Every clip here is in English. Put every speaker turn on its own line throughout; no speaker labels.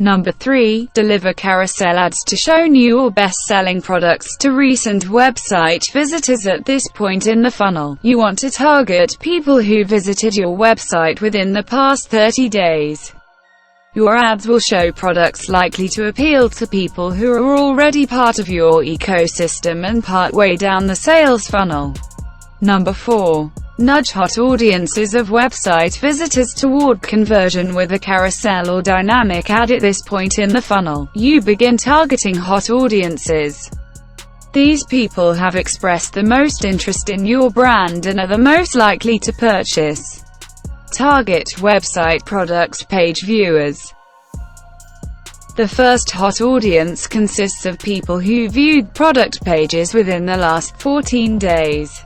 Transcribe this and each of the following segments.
Number 3. Deliver carousel ads to show new or best-selling products to recent website visitors. At this point in the funnel, you want to target people who visited your website within the past 30 days. Your ads will show products likely to appeal to people who are already part of your ecosystem and partway down the sales funnel. Number 4. Nudge hot audiences of website visitors toward conversion with a carousel or dynamic ad. At this point in the funnel, you begin targeting hot audiences. These people have expressed the most interest in your brand and are the most likely to purchase. Target website products page viewers. The first hot audience consists of people who viewed product pages within the last 14 days.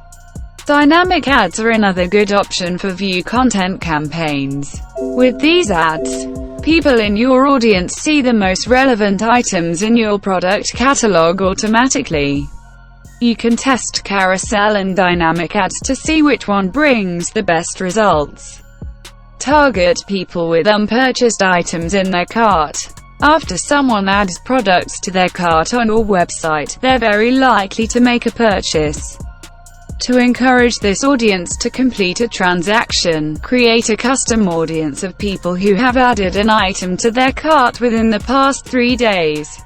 Dynamic ads are another good option for view content campaigns. With these ads, people in your audience see the most relevant items in your product catalog automatically. You can test carousel and dynamic ads to see which one brings the best results. Target people with unpurchased items in their cart. After someone adds products to their cart on your website, they're very likely to make a purchase. To encourage this audience to complete a transaction, create a custom audience of people who have added an item to their cart within the past 3 days.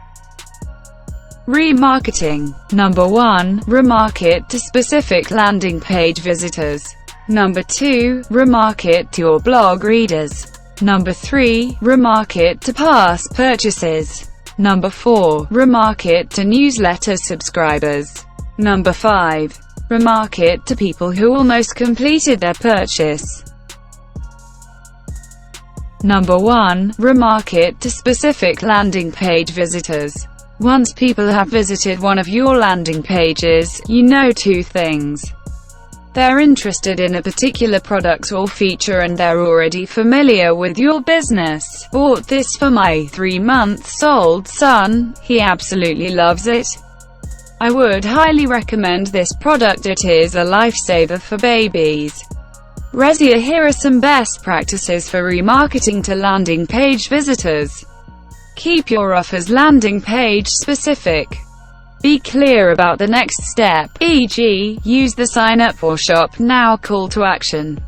Remarketing. Number 1. Remarket to specific landing page visitors. Number 2. Remarket to your blog readers. Number 3. Remarket to past purchases. Number 4. Remarket to newsletter subscribers. Number 5. Remarket to people who almost completed their purchase. Number 1. Remarket to specific landing page visitors. Once people have visited one of your landing pages, you know 2 things. They're interested in a particular product or feature and they're already familiar with your business. Bought this for my 3-month-old son, he absolutely loves it. I would highly recommend this product, it is a lifesaver for babies. Here are some best practices for remarketing to landing page visitors. Keep your offers landing page specific. Be clear about the next step, e.g., use the sign up or shop now call to action.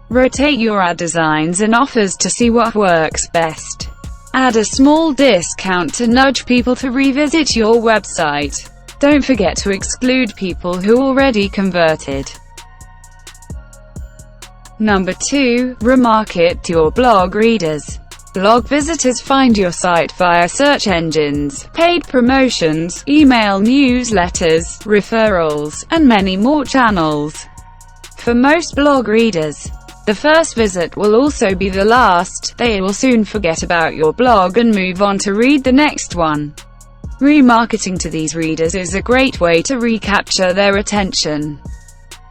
Rotate your ad designs and offers to see what works best. Add a small discount to nudge people to revisit your website. Don't forget to exclude people who already converted. Number 2. Remarket to your blog readers. Blog visitors find your site via search engines, paid promotions, email newsletters, referrals, and many more channels. For most blog readers, the first visit will also be the last. They will soon forget about your blog and move on to read the next one. Remarketing to these readers is a great way to recapture their attention,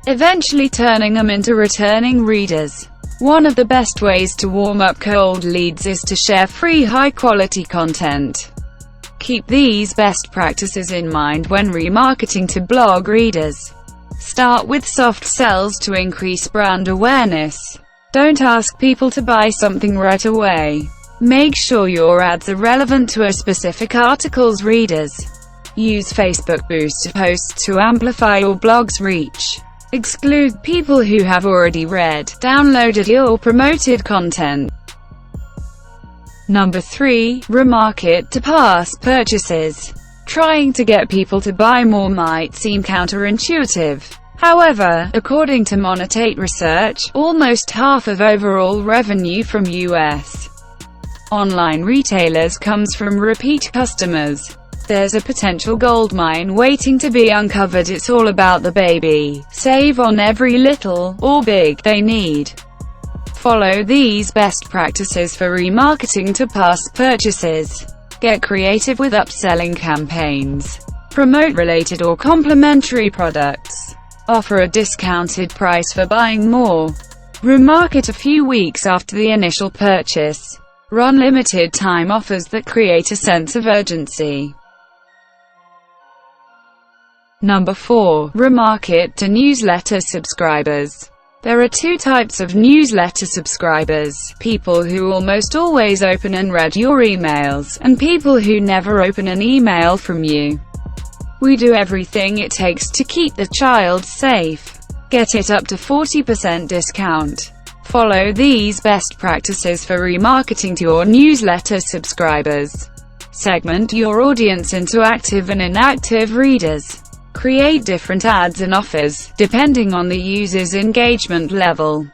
eventually turning them into returning readers. One of the best ways to warm up cold leads is to share free high-quality content. Keep these best practices in mind when remarketing to blog readers. Start with soft sells to increase brand awareness. Don't ask people to buy something right away. Make sure your ads are relevant to a specific article's readers. Use Facebook Boost posts to amplify your blog's reach. Exclude people who have already read, downloaded or promoted content. Number 3. Remarket to past purchases. Trying to get people to buy more might seem counterintuitive. However, according to Monetate research, almost half of overall revenue from U.S. online retailers comes from repeat customers. There's a potential goldmine waiting to be uncovered. It's all about the baby. Save on every little, or big, they need. Follow these best practices for remarketing to past purchases. Get creative with upselling campaigns. Promote related or complementary products. Offer a discounted price for buying more. Remarket a few weeks after the initial purchase. Run limited time offers that create a sense of urgency. Number 4. Remarket to newsletter subscribers. There are two types of newsletter subscribers: people who almost always open and read your emails, and people who never open an email from you. We do everything it takes to keep the child safe. Get it up to 40% discount. Follow these best practices for remarketing to your newsletter subscribers. Segment your audience into active and inactive readers. Create different ads and offers, depending on the user's engagement level.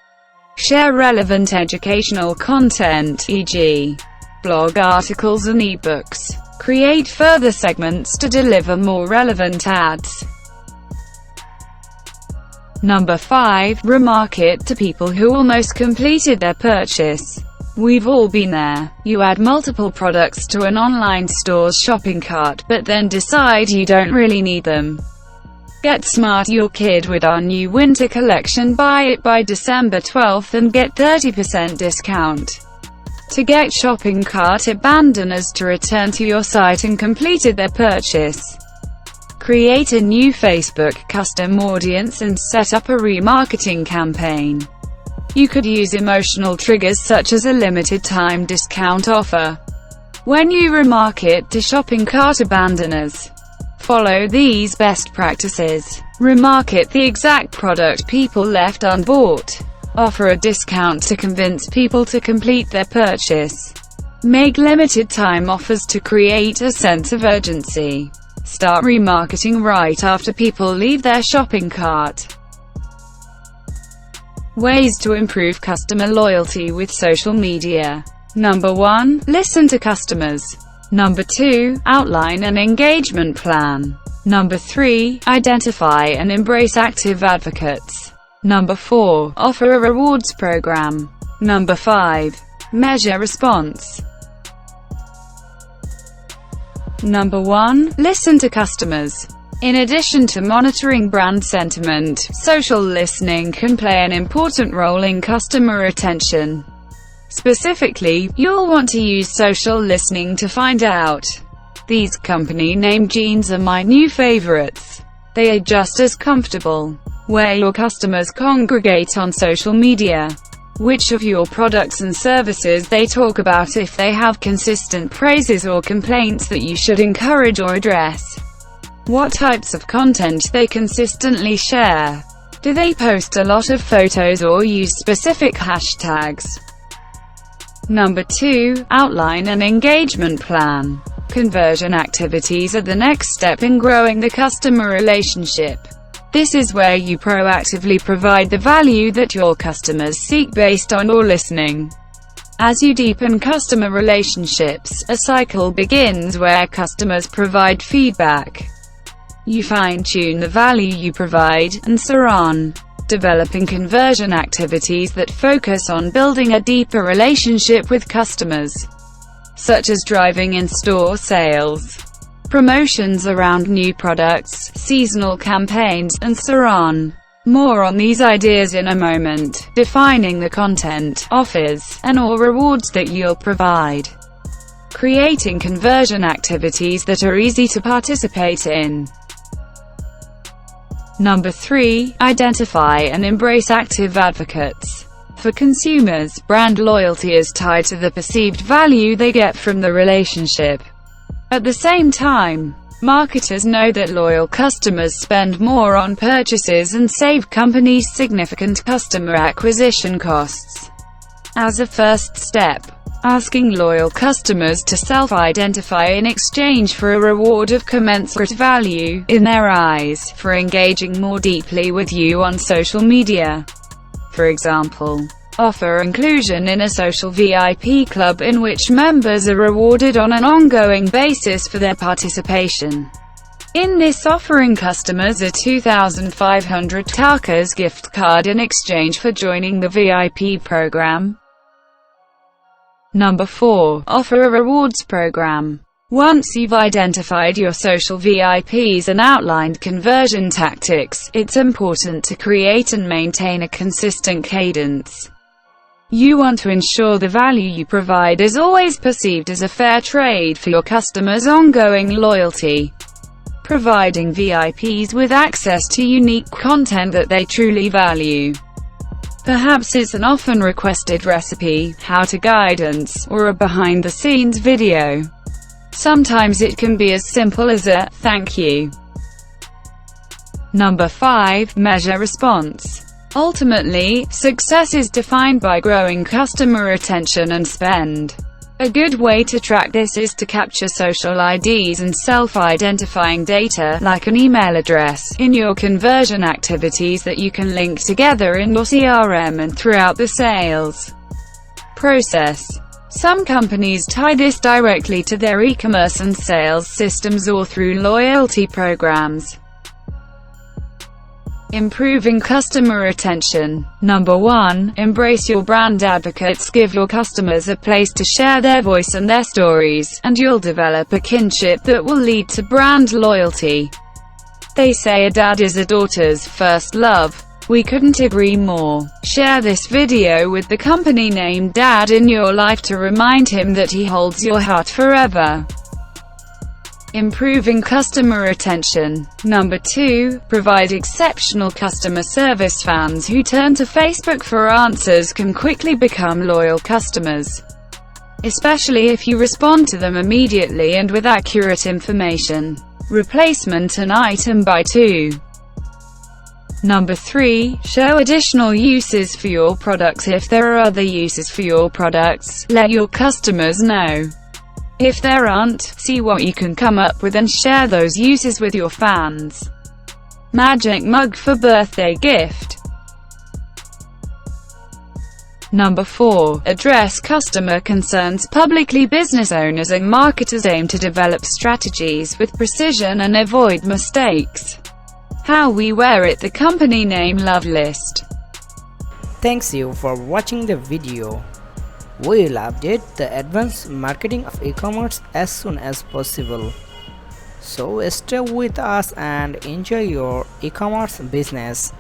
Share relevant educational content, e.g., blog articles and ebooks. Create further segments to deliver more relevant ads. Number 5. Remarket to people who almost completed their purchase. We've all been there. You add multiple products to an online store's shopping cart, but then decide you don't really need them. Get smart your kid with our new winter collection. Buy it by December 12th and get 30% discount. To get shopping cart abandoners to return to your site and completed their purchase. Create a new Facebook custom audience and set up a remarketing campaign. You could use emotional triggers such as a limited time discount offer when you remarket to shopping cart abandoners. Follow these best practices. Remarket the exact product people left unbought. Offer a discount to convince people to complete their purchase. Make limited time offers to create a sense of urgency. Start remarketing right after people leave their shopping cart. Ways to improve customer loyalty with social media. Number 1. Listen to customers. Number 2. Outline an engagement plan. Number 3. Identify and embrace active advocates. Number 4. Offer a rewards program. Number 5. Measure response. Number 1. Listen to customers. In addition to monitoring brand sentiment, social listening can play an important role in customer retention. Specifically, you'll want to use social listening to find out. These company name jeans are my new favorites. They are just as comfortable. Where your customers congregate on social media. Which of your products and services they talk about, if they have consistent praises or complaints that you should encourage or address. What types of content they consistently share. Do they post a lot of photos or use specific hashtags? Number 2. Outline an engagement plan. Conversion activities are the next step in growing the customer relationship. This is where you proactively provide the value that your customers seek based on your listening. As you deepen customer relationships, a cycle begins where customers provide feedback. You fine-tune the value you provide, and so on. Developing conversion activities that focus on building a deeper relationship with customers, such as driving in-store sales, promotions around new products, seasonal campaigns, and so on. More on these ideas in a moment. Defining the content, offers, and/or rewards that you'll provide. Creating conversion activities that are easy to participate in. Number 3. Identify and embrace active advocates. For consumers, brand loyalty is tied to the perceived value they get from the relationship. At the same time, marketers know that loyal customers spend more on purchases and save companies significant customer acquisition costs. As a first step, asking loyal customers to self-identify in exchange for a reward of commensurate value, in their eyes, for engaging more deeply with you on social media. For example, offer inclusion in a social VIP club in which members are rewarded on an ongoing basis for their participation. In this offering, customers a 2,500 Takas gift card in exchange for joining the VIP program. Number 4. Offer a rewards program. Once you've identified your social VIPs and outlined conversion tactics, it's important to create and maintain a consistent cadence. You want to ensure the value you provide is always perceived as a fair trade for your customers' ongoing loyalty. Providing VIPs with access to unique content that they truly value. Perhaps it's an often requested recipe, how-to guidance, or a behind-the-scenes video. Sometimes it can be as simple as a "thank you." Number 5. Measure response. Ultimately, success is defined by growing customer attention and spend. A good way to track this is to capture social IDs and self-identifying data, like an email address, in your conversion activities that you can link together in your CRM and throughout the sales process. Some companies tie this directly to their e-commerce and sales systems or through loyalty programs. Improving customer attention. Number 1. Embrace your brand advocates. Give your customers a place to share their voice and their stories, and you'll develop a kinship that will lead to brand loyalty. They say a dad is a daughter's first love. We couldn't agree more. Share this video with the company named Dad in your life to remind him that he holds your heart forever. Improving customer attention. Number 2. Provide exceptional customer service. Fans who turn to Facebook for answers can quickly become loyal customers, especially if you respond to them immediately and with accurate information. Replacement an item by 2. Number 3. Show additional uses for your products. If there are other uses for your products, let your customers know. If there aren't, see what you can come up with and share those uses with your fans. Magic mug for birthday gift. Number 4. Address customer concerns publicly. Business owners and marketers aim to develop strategies with precision and avoid mistakes. How we wear it. The company name love list.
Thanks you for watching the video. We will update the advanced marketing of e-commerce as soon as possible. So stay with us and enjoy your e-commerce business.